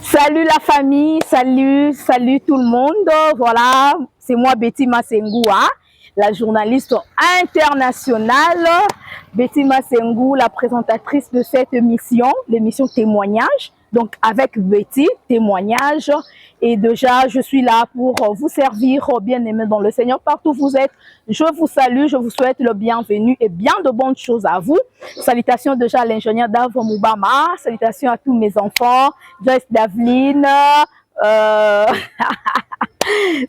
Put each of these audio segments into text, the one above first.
Salut la famille, salut tout le monde. Voilà, c'est moi Betty Massengoua, la journaliste internationale. Betty Massengou, la présentatrice de cette émission, l'émission Témoignage. Donc avec Betty, témoignage. Et déjà, je suis là pour vous servir, bien-aimés dans le Seigneur, partout où vous êtes. Je vous salue, je vous souhaite le bienvenu et bien de bonnes choses à vous. Salutations déjà à l'ingénieur Davo Moubama. Salutations à tous mes enfants. Joyce Davline.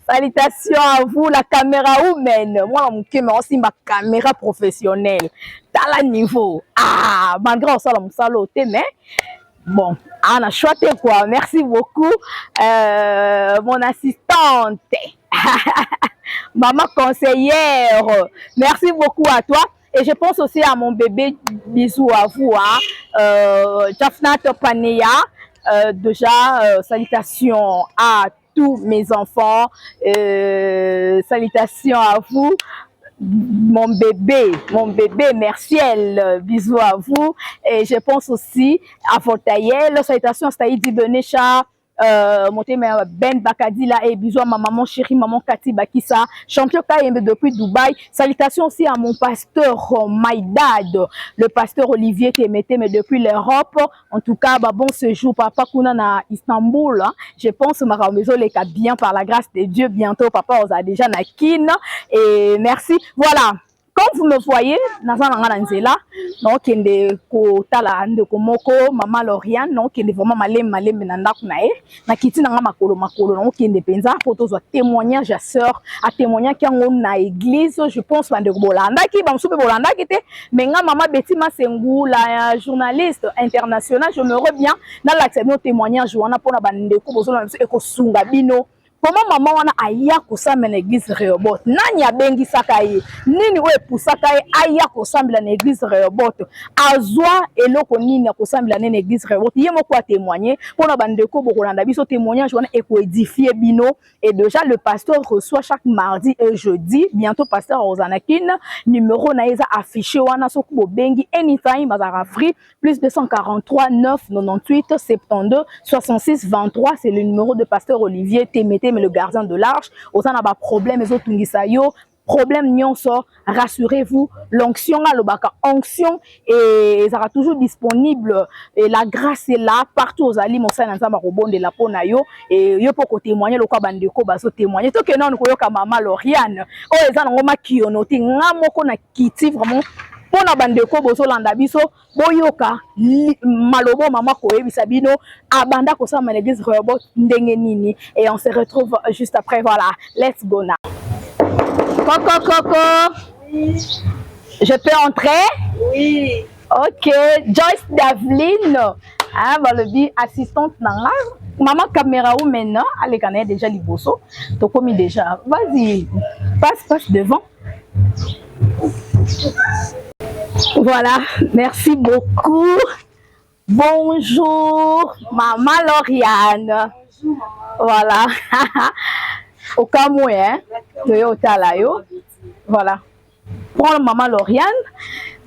Salutations à vous, la caméra humaine. Moi, je aussi ma caméra professionnelle. Dans le niveau. Ah, malgré ça, mais bon, on a choisi quoi. Merci beaucoup, mon assistante, maman conseillère. Merci beaucoup à toi. Et je pense aussi à mon bébé. Bisous à vous, hein. Jafnat Paneya. Déjà, salutations à tous mes enfants. Salutations à vous. Mon bébé, Merciel, bisous à vous. Et je pense aussi à Voltaïel, salutations à Staïdi Benecha, Ben Bakadila et bisous à ma maman chérie, maman Kati Bakissa, champion KM depuis Dubaï. Salutations aussi à mon pasteur Maïdad, le pasteur Olivier Temete, mais depuis l'Europe. En tout cas, bah, bon séjour, papa Kuna na Istanbul. Hein. Je pense ma maison les cas bien par la grâce de Dieu. Bientôt, papa, on a déjà na Kin. Et merci. Voilà. Comme vous me voyez, donc il y a des maman Lauriane, donc il y a vraiment malem nanda kunae, na kiti nanga makolo donc il y a des photos témoignages à sœur, à témoigner qui ont na église, je pense bande bolanda qui bam soupe bolanda qui était, mais nga maman Betty Massengou, la journaliste internationale, je me reviens dans l'accès de témoignage, on a pour la bande ko bozola eko sunga bino. Comment maman wana aya kosambela na église Rehoboth nani abengisaka ye nini we pusaka ye aya kosambela na église Rehoboth azwa eloko nini akosambela na église Rehoboth ye moko a témoigner pona bandeko bokolanda biso témoignage wana édifier bino. Et déjà le pasteur reçoit chaque mardi et jeudi bientôt pasteur Ozanakin numéro na eza affiché wana soku bobengi anytime bazara free plus 243 9 98 72 66 23. C'est le numéro de pasteur Olivier Temete, mais le gardien de l'arche. Au sein n'a problème les autres problème nyonso, rassurez-vous, l'onction à l'obaka onction et ça sera toujours disponible et la grâce est là partout aux alliés mon sein ensemble robon de la ponayo et yo pour témoigner le quoi bandeko baso témoigner to que non ko yoka mama Lauriane oh eza ngoma kionoti ngamoko na kiti vraiment pour la bandeko boso landa biso boyoka malobo mama koyebisa bino abanda ko sa l'église Rehoboth ndenge nini. Et on se retrouve juste après. Voilà, let's go now. Coco. Oui. Je peux entrer? Oui. Ok, Joyce Davline, hein, bah, le dit assistante nanga. Maman caméra ou maintenant, allez connaît déjà liboso. T'as commis déjà. Vas-y, passe devant. Voilà, merci beaucoup. Bonjour, maman Lauriane. Bonjour, maman. Voilà. Au Cameroun, hein? Toyota Layo. Voilà. Prends maman Lauriane.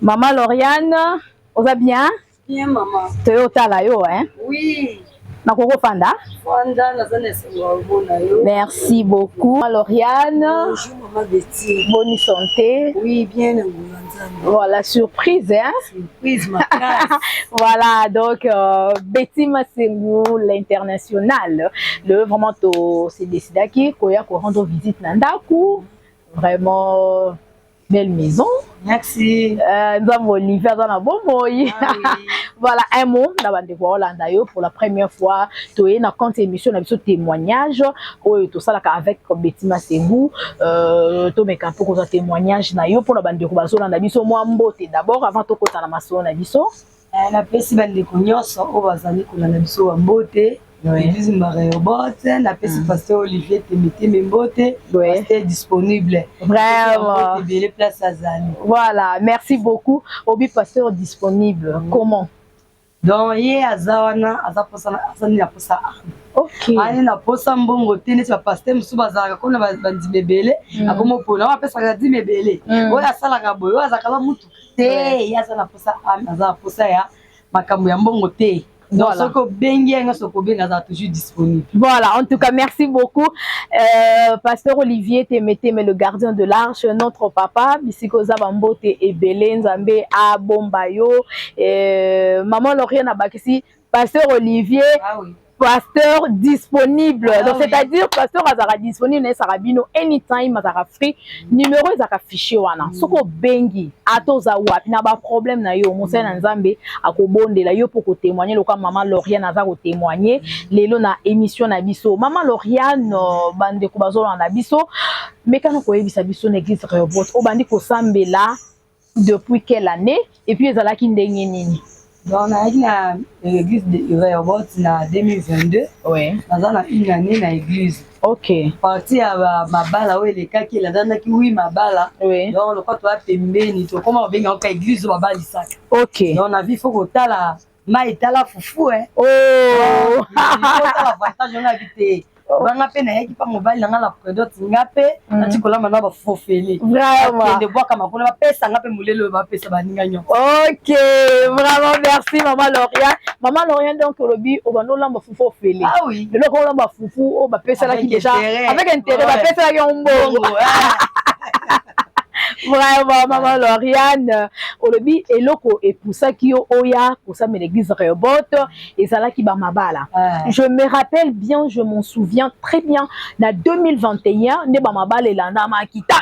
Maman Lauriane, vous allez bien? Bien, maman. Toyota Layo, hein? Oui. Nakoko Fanda. Fanda, merci beaucoup. Maman Lauriane. Bonjour, maman Betty. Bonne santé. Oui, bien. Voilà, surprise, hein? Surprise, ma classe. Voilà, donc Betty Massengou, l'international. Le vraiment, c'est décidé qu'il y a rendre visite Nandaku. Vraiment belle maison. Merci. Nous avons Olivier dans la bonne boy. Voilà, un mot, pour la première fois, tu es dans compte émission, on a témoignage, tout ça avec Betty Massengou, tu mets un peu de témoignage, pour la bande de Kubaso, on a dit moi mbote d'abord, avant de côté la maçon, on a dit ça. On a fait si belle de cognos, on va s'en qu'on a dit ça mbote. L'église Rehoboth, la pasteur Olivier Temete Membote, est disponible. Vraiment. Voilà, merci beaucoup. Obi pasteur disponible. Comment? Donc, il y a Zawana, Azaposa. Ok. Ani na posa mbongo tene tu pasteur musubazaka kona bandi mebele akomo pona wa pesa ka di mebele oya sala ka boyo azaka ba mutu te ya sala posa aza posa ya makambo ya mbongo te. Donc, ce que Bengue, ce que Bengue est toujours disponible. Voilà, en tout cas, merci beaucoup. Pasteur Olivier Temete, mais le gardien de l'arche, notre papa, Bisiko Zabambote et Belén Zambé à Bombayo. Maman Lauriane Abakisi, Pasteur Olivier. Ah oui. Pasteur disponible. Donc, c'est-à-dire, pasteur Azara disponible, Sarabino, anytime, Azara free, numéro Azara fichier wana. Soko bengi, ato za wapi, na ba problème na yo, Moussa Nzambe, ako bonde la yo pour témoigner, le cas maman Lauriane Azara témoigner, lelo na émission na biso. Maman Lauriane, bande kubazo na biso, mais quand on koye bisa biso l'église Rehoboth, o bandi ko sambela depuis quelle année, et puis ezala ki ndenge nini? Donc, on a l'église de Rehoboth en 2022. Oui. On a une année dans l'église. Ok. Parti à ma balle, oui, les cas qui la dernière qui oui, ma balle. Oui. Donc, le quoi, tu as payé, ni comment on vient en l'église, ma balle, ça. Ok. Donc, on a vu, il faut que tu as la. Ma est la foufou, hein. Oh! Il faut que tu as l'avantage, on a vu. Banga pe na yaki pa mobile na la prédote ngape na tikola mana ba fofeli vraiment de bois kama kona ba pesa ngape mulelo ba pesa ba ninga nyo. OK, vraiment merci maman Lauriane. Maman Lauriane donc lobi o bano lamba fofeli. Ah oui, le ko lamba fufu o ba pesa la ki déjà avec intérêt ba pesa la ki on bongo. Vraiment maman Lauriane olobi eloko et pour ça qui oya pour ça mais l'église Rehoboth et ça là qui ba mabala. Je me rappelle bien, je m'en souviens très bien na 2021 ne ba mabala elanda maki ta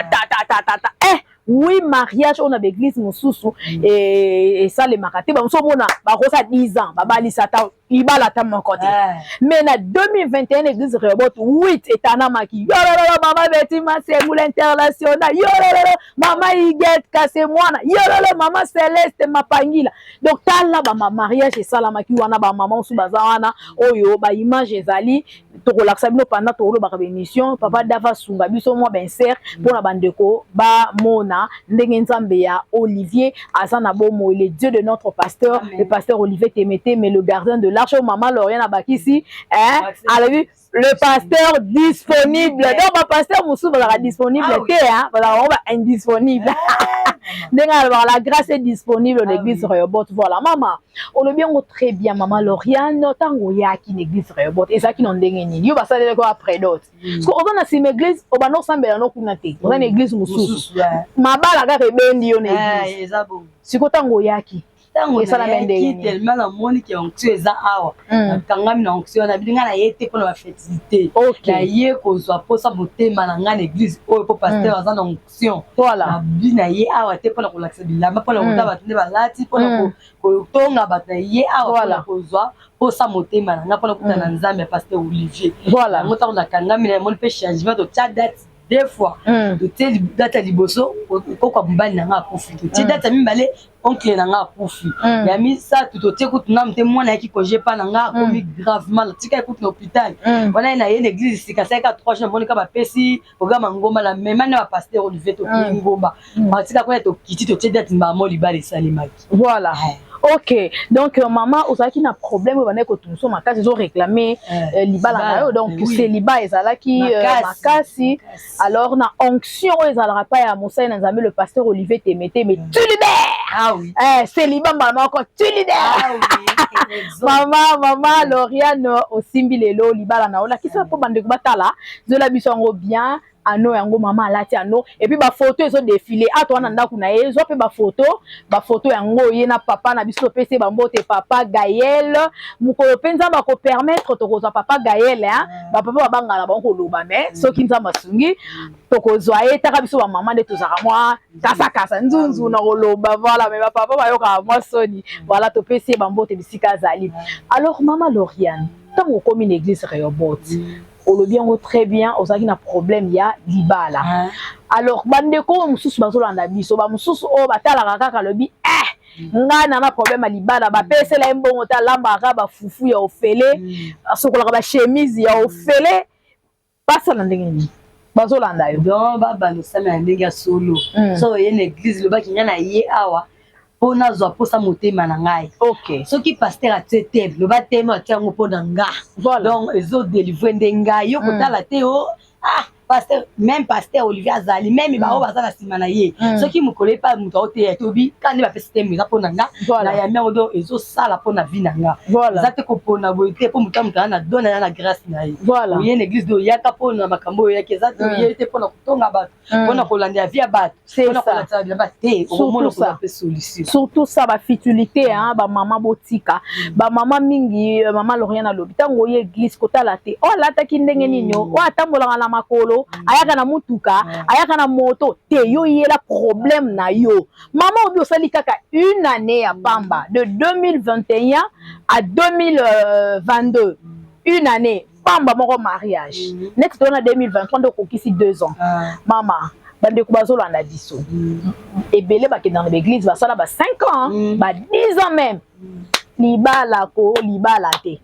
oui, mariage, on a l'église Moussoussou et ça les maratés, bah on s'en mona, bah ça 10 ans, bah lisata, il va la table mon côté. Mais en 2021 l'église Rehoboth 8 et Tanamaki. Yo là maman Betty c'est moule international. Yo là maman Iguette cassé moi. Yo là maman Céleste ma pangila. Donc là bah ma mariage et ça la maki wana bah maman sous bazawana oyo bah image ezali to relaxa bino pendant to ba émission papa dava sunga biso moi ben ser pour la bandeko ba mona ndenge nzambe ya Olivier azana bomo il est Dieu de notre pasteur. Amen. Le pasteur Olivier Temete mais le gardien de l'arche maman Lauriane Abakisi hein a vu le pasteur disponible donc ma pasteur Moussou va disponible hein voilà on va indisponible la grâce est disponible l'église Rehoboth voilà maman on le bien très bien maman Lauriane tango ya ki l'église Rehoboth et ça qui n'ont ndenge nini yo ba salé ko après d'autres parce que on a si l'église on va non sambela no kunate on a une église Moussou mabala ka rebendi yo na église ezabo siko tango ya ki tango ça la mende tellement la moni qui onction eza awa kangami na onction na bilinga na yete pour la fertilité na ye ko zo posa motema na ngana église o po pasteur aza na onction voilà bina ye awa te pour la relaxer bilamba pour la kota batende balati pour ko tonga batna ye awa ko zo posa motema na pour la kota na nzambe pasteur Olivier voilà motango na kangami na moni pe changement de chat date des fois de tel date liboso ko kwa mbali na nga profite ti date mimbale oncle na nga profite ya mi ça tout au teku na mte mwana yaki ko pas na nga komi gravement tika écoute l'hôpital wana na une église sika 3 jours monika ba pesi programme ngoma la même na pasteur Olivier to ngomba matika ko to kiti to date mba mo libale salimaki voilà. Ok, donc maman, osaki na problème on est que tout nous ma ils ont réclamé libala donc c'est liba ezalaki makasi alors na onction ezalera pas ya Moussa Nzambe le pasteur Olivier Temete mais tu libères ah oui c'est liba maman encore tu libères ah oui maman Lauriane osimbi lelo libala na ola kisa po bande batala zo la bisongo bien ano yango mama alati ano et puis ba photo ezo défilé ato wana ndaku na ye zo pe ba photo yango ye na papa na biso pese ba mbote papa Gaël mukolo penza ba ko permettre to kozwa papa Gaël hein ba papa ba bangala ba ko loba mais soki nza masungi to kozwa ye taka biso ba mama de tozaka moi kasa nzunzu na koloba voilà mais ba papa ba yoka moi soni voilà to pese ba mbote bisika zali alors maman Lauriane tant comme une église Rehoboth on le bien très bien aux qui na problème ya libala alors bandeko mususu bazolanda biso ba mususu o batala kaka lobi ngana na problème ya libala ba pesela mbongo ta lamba ba fufu ya ofele sokola ba chemise ya ofele pasa na ndenge ni bazolanda yo donc baba no sama ndenge solo so ye na église lo ba kinyana ye awa pona zo posa motema na ngai OK soki pasteur atete lo batema tiango pona nga donc ezo délivrer ndenga yo kotala te o pasteur même pasteur Olivier azali même ba obaza na sima na ye soki mukole pa muto ote tobi kandi ba peste meza pona nga na ya merodo ezo sala pona vie na nga za te ko pona boite po muta muta na dona na grâce na ye oye na église do yaka pona makambo yake za to yete pona kutonga bato pona kolanda vie bato pona kolanda bien bato te o mona ko pe solution surtout ça ba futilité hein ba maman botika ba maman mingi maman Lauriane alobi tango ye église kotala te o lata ki ndenge nini o atambola na makolo ayaka na mutuka ayaka na moto te yo yela problème na yo maman obi osali kaka une année à pamba de 2021 à 2022 une année pamba moko mariage net to na 2023 ndo kokisi 2 ans mama bande ko bazolanda biso ebele bakenda na l'église basala ba 5 ans ba 10 ans même libala ko libala te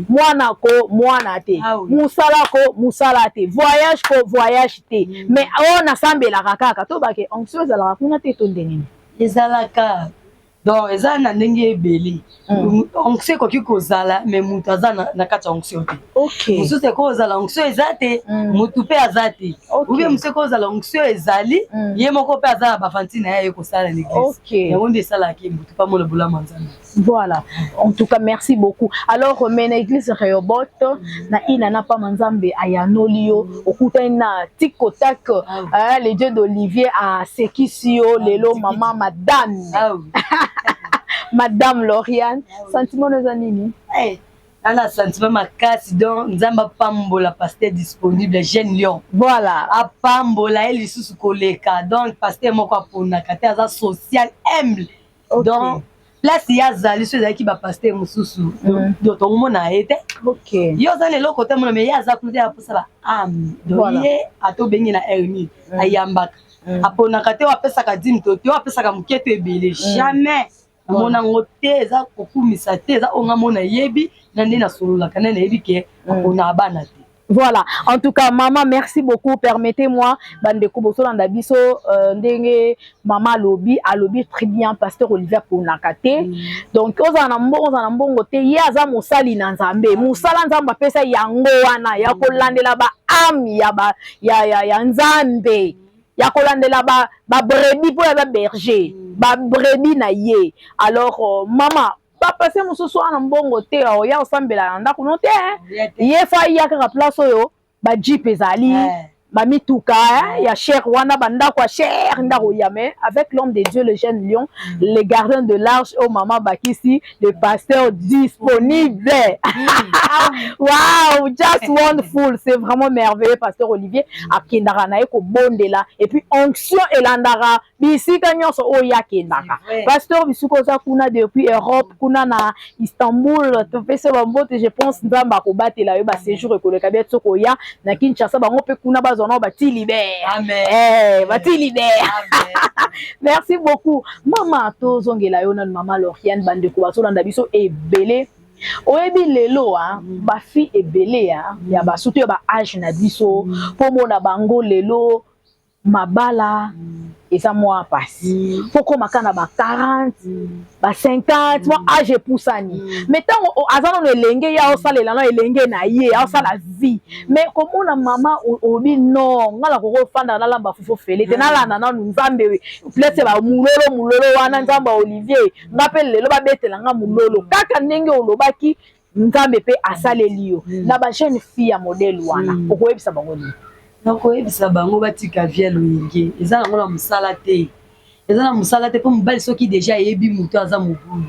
mwana ko mwana te musala ko musala te voyage ko voyage te mais on assemble kaka to bake onction ezala kuna te to ndenge ezalaka donc eza na ndenge ebele onction koki kozala mais mutu aza na kati ya onction te mosusu ekozala onction eza te mutu mpe aza te oubie mosusu ekozala onction ezali ye moko mpe aza na bafantine na ye ekosala na église yango nde esalaki mutu mpa mona bolama nzambe. Voilà, en tout cas merci beaucoup. Alors mena église Rehoboth na ina na pa manzambe ayanolio okuta na tikotak les dieux d'Olivier à Sekisio lelo maman madame madame Lauriane sentiment de zanini ana sentiment makasi donc nzamba pambola pasteur disponible jeune lion voilà apambola eli susu koleka donc pasteur moko apona kate aza social humble donc place ya zali so ezalaki ba pasteur mosusu do tongomona ete yo za lelo kote mona me ya za kuna te aposa ba ame do ye atobengi na erni ayambaka aponaka te wapesaka dime to te wapesaka moketo ebele jamais mona ngote eza kokumisa te eza onga mona yebi na nde na sololaka na yebi ke apona abana te. Voilà, en tout cas, maman, merci beaucoup. Permettez-moi, bande koboso landa biso ndenge maman alobi très bien pasteur Olivier Ponakate. Donc ozana mbongo te yaza musali na nzambe. Musala nzamba pesa yango wana ya kolandela ba ami ya nzambe. Ya kolandela ba brebis pour ba berger, ba brebis na ye. Alors maman papa c'est mosusu ana mbongo te ya osambela ndako no te ye fa ya ka place oyo ba jeep ezali ba mituka ya cher wana banda kwa cher ndako yame avec l'homme de Dieu le jeune lion les gardiens de l'arche au maman Bakisi le pasteur disponible. Wow, just wonderful, c'est vraiment merveilleux pasteur Olivier akendaka na eko bondela et puis onction elandara bisika nyonso oya kendaka pasteur bisuko za kuna depuis Europe kuna na Istanbul to pese bambote je pense nzamba ko batela yo ba séjour ekoleka bientôt ko ya na Kinshasa bango pe kuna bazona bati libère. Amen. Bati libère. Merci beaucoup maman to zongela yo na maman Lauriane bande ko basolanda biso ebele oyebi lelo ba fi ebele ya ba surtout ba âge na biso po mona bango lelo mabala eza moi passé poko makana ba 40 ba 50 moi âge poussani mais tant azana no elenge ya osalela no elenge na ye osala vie mais comme na mama obi non ngala ko fanda na lamba fufo fele te na lana na nzambe place ba mulolo wana nzamba Olivier ngapele lelo ba betela nga mulolo kaka ndenge olobaki nzambe pe asaleli yo na ba jeune fille ya modèle wana okoyebisa bango ni nakoyebisa bango batika vielle oyenge eza nango na mosala te eza na mosala te mpo mobali soki deja yebi moto aza mobulu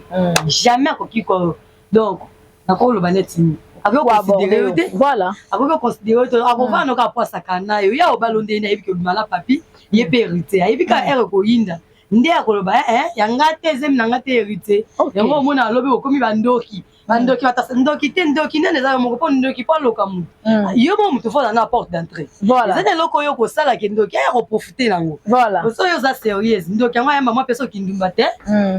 jamais akoki ko donc nakoloba neti akoconsidere te akoki oconsidere te akovana noka apwasaka na yo ya obalonde na yebi ke obimala papi ye mpe hérité ayebi ka ere koyinda nde akoloba yanga te ezemi nanga te hérité yango omona alobi okomi bandoki bandoki batasa ndoki te ndoki nene eza moko mpo ndoki mpo aloka mutu yo mo mutu fo na porte d'entrée eza na eloko oyo kosalaka ndoki aya koprofite nango so oyo oza sérieuse ndoki yango ayamba mwa mpe soki ndumba te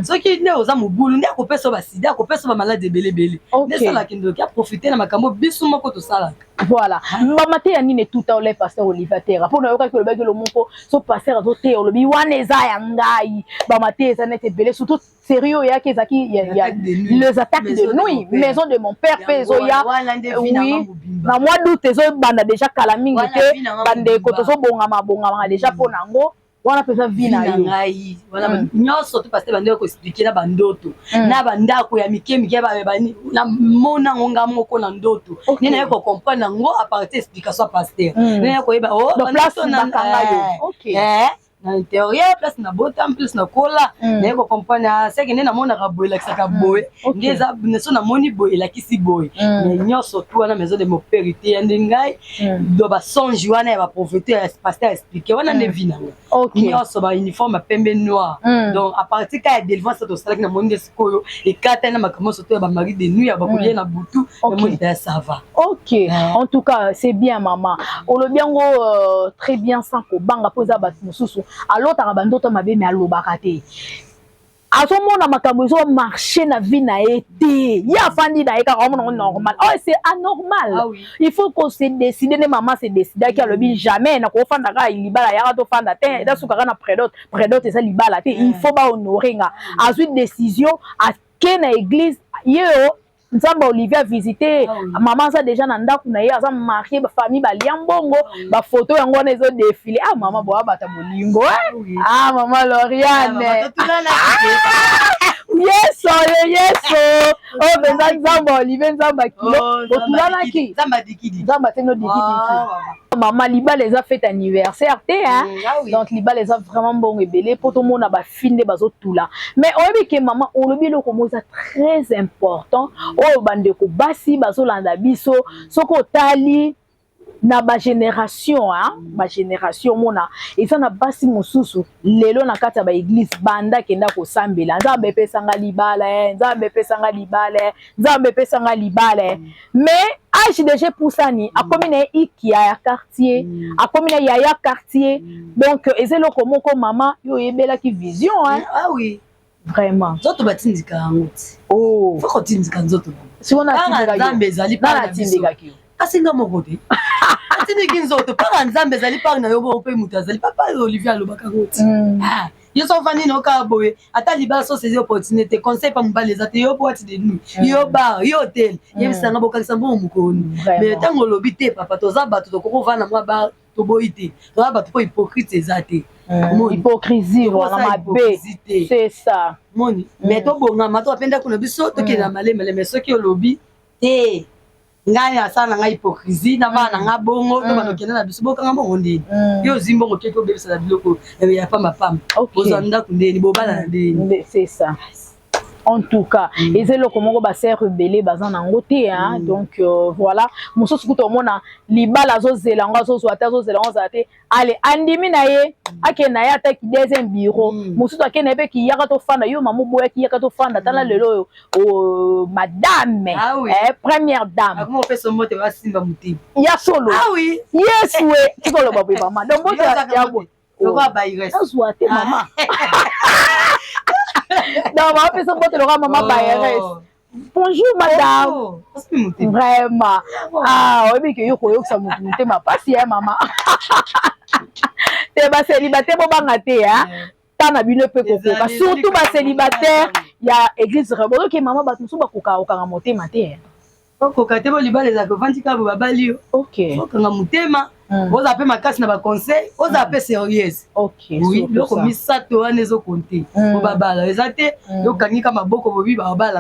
soki nde oza mobulu nde akopesa basida akopesa bamaladi ebelebele nde esalaka ndoki aprofite na makambo biso moko tosalaka. Voilà. Maman te ya nini tout le pasteur Olivier Terra. Pour nous que le bag le moko so pasteur azote o lobi wana eza ya ngai. Maman te eza net belé surtout sérieux ya kezaki il y a les attaques de nuit maison de mon père pezo ya oui na mois d'août ezo banda déjà kala mingi te bande ko tozo bonga déjà po nango wana pesa vina yo ngai wana nyonso to parce que bande ko expliquer na bandoto na bandako ya mike ba bani na mona ngonga moko na ndoto nina ko comprendre ngo à partir explication pasteur nina ko yeba oh place na kanga yo OK na intérieur place na botam plus na kola na ko comprendre c'est que nina mona ka boy la saka boy ngeza neso na moni boy la kisi boy mais nyonso to na maison de mon père était ngai do ba songe wana ba prophéteur pasteur expliquer wana ne vina OK nyonso ba uniforme pembe noir donc à partir ka délivrance to sala na moni sikoyo et kata na makamo soto ba mari de nuit ba kolie na butu na moni ça va OK en tout cas c'est bien maman olobiango très bien sans ko banga poza ba mususu alors ta bandoto mabe me alobaka te azomona makambo ezo marcher na vie na été ya fandi na eka comme normal oh c'est anormal il faut qu'on se décide ne maman se décide qui alobi jamais na ko fanda ka libala ya to fanda te da suka na prédote ça libala te il faut ba honorer nga azui décision à kena église yo Nzamba Olivier a visité maman ça déjà nanda kuna ye aza marié ba famille ba liambongo ba photo yango na ezo défilé maman boa bata bolingo maman Lauriane yes benza Nzamba Olivier Nzamba kilo otulana ki Nzamba teno dikidi maman Liba les a fait anniversaire donc Liba les a vraiment bon rebellé pour tout le monde ba finde bazo tula mais oyebi ke maman olobi lo komoza très important oyo bandeko basi bazolanda biso soko tali na ba génération ba génération mona eza na basi mosusu lelo na kati ya ba église banda kenda ko sambela nzambe pesanga libala nzambe pesanga libala mais âge déjà poussani akomi na ikia ya quartier akomi na yaya quartier donc ezelo komoko mama yo yebela ki vision oui vraiment zoto batindika ngoti faut tindika zoto si on a nzambe ezali na tindika ki asinga moko te atindiki nzoto pa nzambe ezali pa na yo bo pe mutu azali papa Olivier alobaka ngoti yo so fani no ka boye ata libala so sezi opportunité conseil pa mobali ezate yo boîte de nuit yo bar yo hotel yebisanga bokakisa mbo mukoni mais tango lobi te papa toza bato tokoko vana mwa bar to boite toza bato po hypocrite ezate hypocrisie voilà mabe c'est ça moni mais to bonga mato apenda kuna biso to kena maleme mais soki olobi te ngai asana ngai hypocrisie na bana nga bongo to bano kena na biso bokanga bongo ndeni yo zimbo ko keko bebisa na biloko ya pamba bozanda kundeni bobala na ndeni c'est ça en tout cas ezelo komoko ba ser rebelle bazan nango te donc voilà mososu kuto mona libala zo zelanga zo zwata zo zelanga zate allez andimi na ye akena ya ta ki deuxième bureau mosusu akena pe ki yaka to fanda yo mamu boya ki yaka to fanda tala lelo madame première dame akmo pe so mote wa simba muti ya solo yes we tikolo babu mama donc bote ya bo yo ba bayres azwate mama non, ma fille, c'est le maman Bayres. Bonjour, madame. Vraiment. Oui, mais que ça me ma passie, maman. T'es ma célibataire, bon, bangaté, t'as na bine peu coco. Surtout ma célibataire, il y a église rebelle. Ok, maman, bah, nous sommes coca au karamoté, maté. Coca, t'es bon, les accompagnes, t'as babali. Ok. Karamotéma. Vous appelez ma casse na ba conseil, vous appelez sérieuse. OK. Oui, le commis ça to anezo compter. Au babala, ezate, yo kangika maboko bobi babala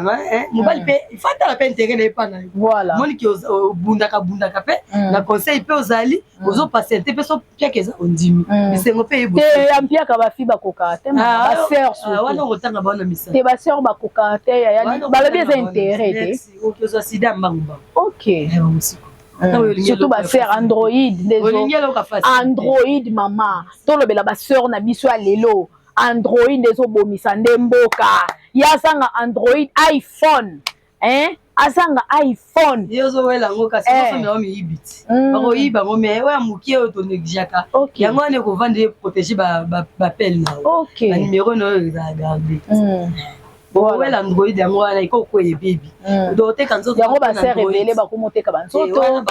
mobali pe, il faut ta peine intérêt pas na. Voilà. Moni ki bundaka pe, na conseil pe ozali, ozo patienter pe so pia keza ondimi. Bisengo pe ebo. Te ampia ka ba fi ba koka, te ma ba sœur surtout. Wana rotanga ba na misa. Te ba sœur ba koka te ya ba le bien intérêt te. OK, so sida mbamba. OK. Surtout ba sœur Android Android maman tolobela ba sœur na biso ya lelo Android ezo bomisa ndemboka ya sanga Android iPhone asanga iPhone yozo wela ngo kasi so me o mi ibiti bako iba ngo me wa mukie o to negjaka yango ne ko vendre protéger ba pelle na ba numéro no za garder wela Android yango wana iko ko ye baby do te kanzo yango ba sœur rebelle ba komoteka banzoto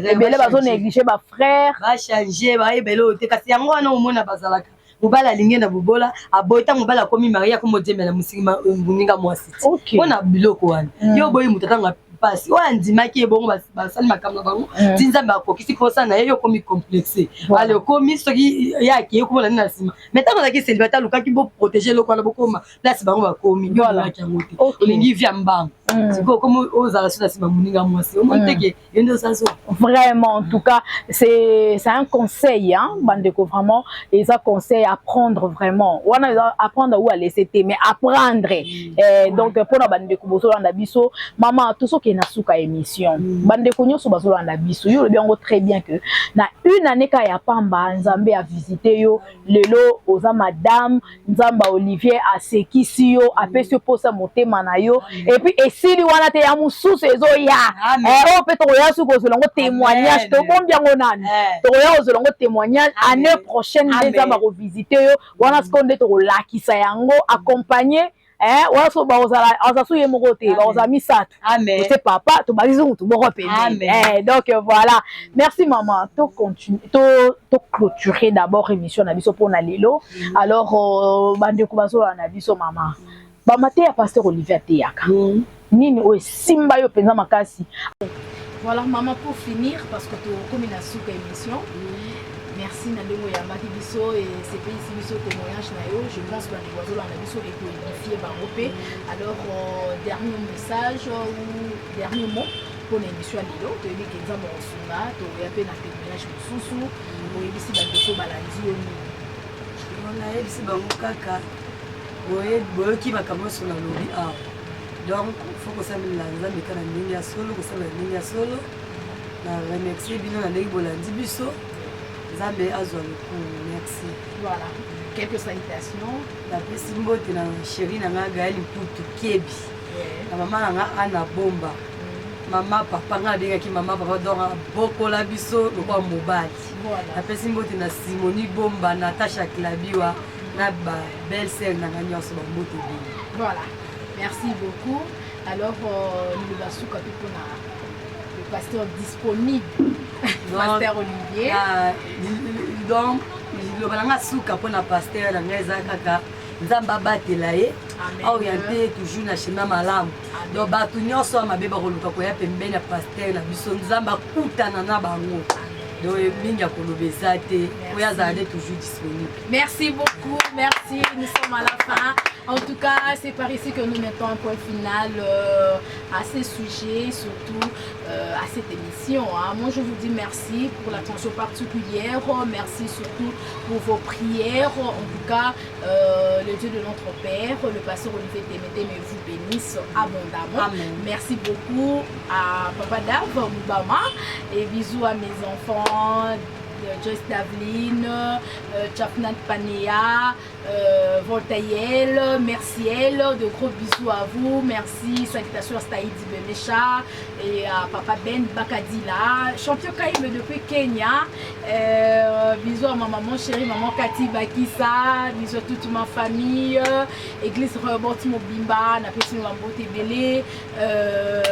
rebelle ba zo négliger ba frère ba changer ba rebelle te kasi yango wana omona bazalaka mobala linge na bobola aboita mobala komi maria ko modemela musinga muninga mwasi mpona biloko wana yo boyi mutata nga mpasi oyo andimaki ebongo basali makambo na bango ti nzambe akokisi mposa na ye yo okomi complexe ale okomi soki ye akeye komona nini na nsima mais ntango ozalaki célibataire alukaki boprotege eloko wana bokoma place bango bakomi yo olaki yango te olingi via mbango sikoyo okomi ozala so na nsima moninga mwasi omoni teke ye nde osaso vraiment en tout cas c'est un conseil hein bandeko vraiment et ça conseil à prendre vraiment wana apprendre ou à laisser mais apprendre donc pour na bandeko bozolanda biso maman tout ce qui est na suka émission bandeko nyonso bazolanda biso yo le bien très bien que na une année ka ya pamba nzambe a visité yo lelo oza madame nzamba Olivier asekisi yo apesi posa motema na yo et puis esili wana te ya mususu ezoya o pe to ya suko zolongo témoignage to bon bien onani to ya zolongo témoignage année prochaine nzamba ko visiter yo wana skonde to lakisa yango accompagner wala so bazala azasu ye moko te baza misato c'est papa to bazizo to moko pembe donc voilà merci maman to continue to clôturer d'abord émission na biso pour na lelo alors bande ko bazola na biso maman ba maté ya pasteur Olivier Teyaka nini o simba yo penza makasi voilà maman pour finir parce que to comme na suka émission merci na ndenge ya maki biso et c'est pays ici biso témoignage na yo je pense que les oiseaux là na biso et édifier bango pe alors dernier message ou dernier mot pour l'émission lelo to yebi kenza mo sunga to ya pe na témoignage mususu o yebi si bandeko balandi yo ni on a yebi si bango kaka boye ki makambo sur la lobby donc faut que ça me la nzambe kana ndenge ya solo ko sala ndenge ya solo na remercier bino na ndenge bolandi biso Nzambe azwa le coup, merci. Voilà, quelques salutations. La pesi mbote na chérie na nga Gaël Mputu Kebi. Na maman na nga Ana Bomba. Maman papa nga bengaki maman papa donc bokola biso lokwa mobali. Voilà. La pesi mbote na Simoni Bomba, Natasha Klabiwa, na ba belle sœur na nga nyonso ba mbote bi. Voilà. Merci beaucoup. Alors nous va souka tout le pasteur disponible. Pasteur Olivier. Donc, le balanga souka pour na pasteur na ngeza kaka nzamba batela ye orienté toujours na chemin malamu. Donc batu nyonso mabeba koluka ko ya pembeni ya pasteur na biso nzamba kutana na bango. Donc mingi kolobeza te oya zale toujours disponible. Merci beaucoup, merci, nous sommes à la fin. En tout cas, c'est par ici que nous mettons un point final à ces sujets, surtout à cette émission. Hein. Moi, je vous dis merci pour l'attention particulière. Merci surtout pour vos prières. En tout cas, le Dieu de notre Père, le pasteur Olivier Témété, vous bénisse abondamment. Amen. Merci beaucoup à Papa Dav Moubama et bisous à mes enfants. Joyce Daveline, Chapnat Panea, Voltaïel, Merciel, de gros bisous à vous, merci, salutations à Staïdi Bemecha et à Papa Ben Bakadila, champion Kaïm depuis Kenya, bisous à ma maman chérie, maman Kati Bakissa, bisous à toute ma famille, Église Rebot Mobimba, Napesi Mambote Bele,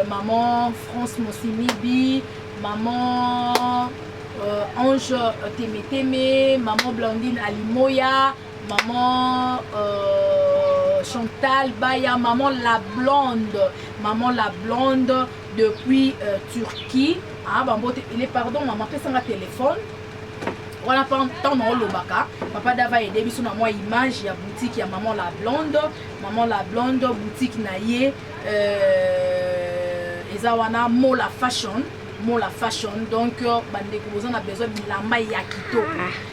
maman France Mosimibi, maman Ange Témétémé, maman Blandine Alimoya, maman Chantal Baya, maman la blonde depuis Turquie. Ah, il est pardon, maman fait son téléphone. Voilà, pas tant dans le baka. Papa Dava et Debi sont à moi image, il y a boutique, il y a maman la blonde, boutique naïe, Ezawana Mola Fashion. La fashion donc on a besoin de bilamba ya kitoko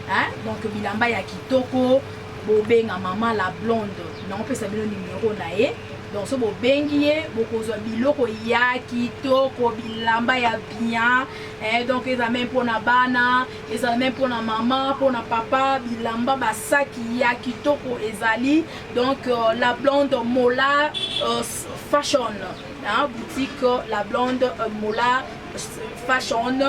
hein donc bilamba ya kitoko bobenga maman la blonde non peut ça le numéro nae donc so bobengi bokozwa biloko ya kitoko bilamba ya bien hein donc eza même pour na bana eza même pour na maman pour na papa bilamba basaki ya kitoko ezali donc la blonde Mola fashion hein boutique la blonde Mola fashion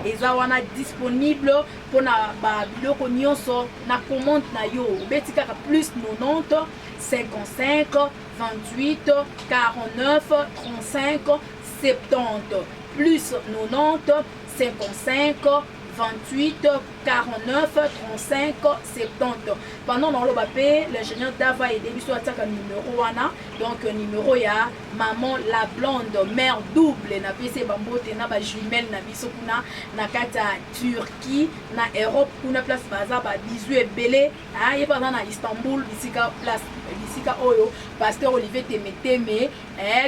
eza wana disponible pour na ba biloko nyonso na commande na yo beti kaka plus 90 55 28 49 35 70 plus 90 55 28 49 35 70. Pendant dans le bapé, l'ingénieur Dava et Debiso attaque un numéro wana. Donc numéro ya maman la blonde, mère double na PC bambote na ba jumelle na biso kuna na kata Turquie na Europe kuna place baza ba bisu ebele ah yeba na Istanbul bisika place bisika oyo pasteur Olivier Temeteme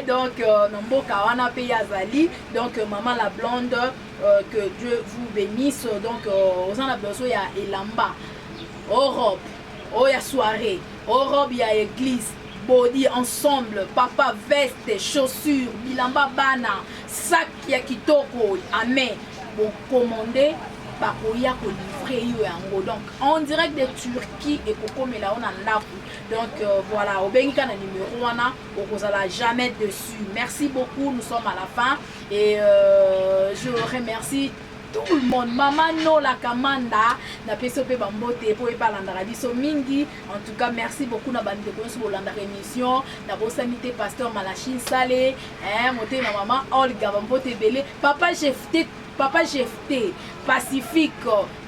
donc nomboka wana pe yazali donc maman la blonde que Dieu vous bénisse donc aux en a besoin ya elamba Europe oya soirée Europe ya église body ensemble papa veste chaussures bilamba bana sac ya kitoko amen bon commander bakoya ko livrer yo yango donc en direct de Turquie et kokomela on a ndaku donc voilà obengika na numéro wana okozala jamais dessus. Merci beaucoup, nous sommes à la fin et je remercie tout le monde. Maman no la kamanda na PSOP bambote pour parler biso mingi. En tout cas, merci beaucoup na bande de sur l'anda émission. Na bosamité pasteur Malachine Salé, moté na maman Olga bambote belé. Papa Jefté Pacifique.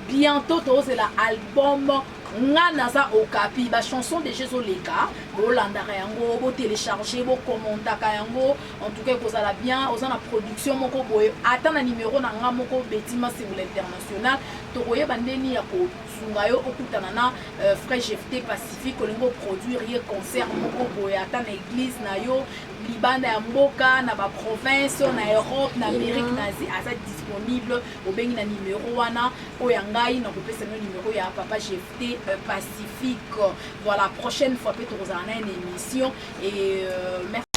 Bientôt c'est l'album Nganaza Okapi, ba chanson de Jésus Leka, bolanda yango, bo télécharger, bo commenter yango. En tout cas, vous allez bien, vous avez la production moko boye. Attends un numéro na nga moko Betima c'est l'international. Tokoye bandeni ya ko sungayo okutana na frère GFT Pacifique olingo produire ye concert moko boye. Attends na église na yo, libanda ya mboka na ba province na Europe na Amérique na Asie asa disponible au bengi na numéro wana oyangai na kopesa no numéro ya papa GFT Pacifique. Voilà, prochaine fois peut-être une émission et merci.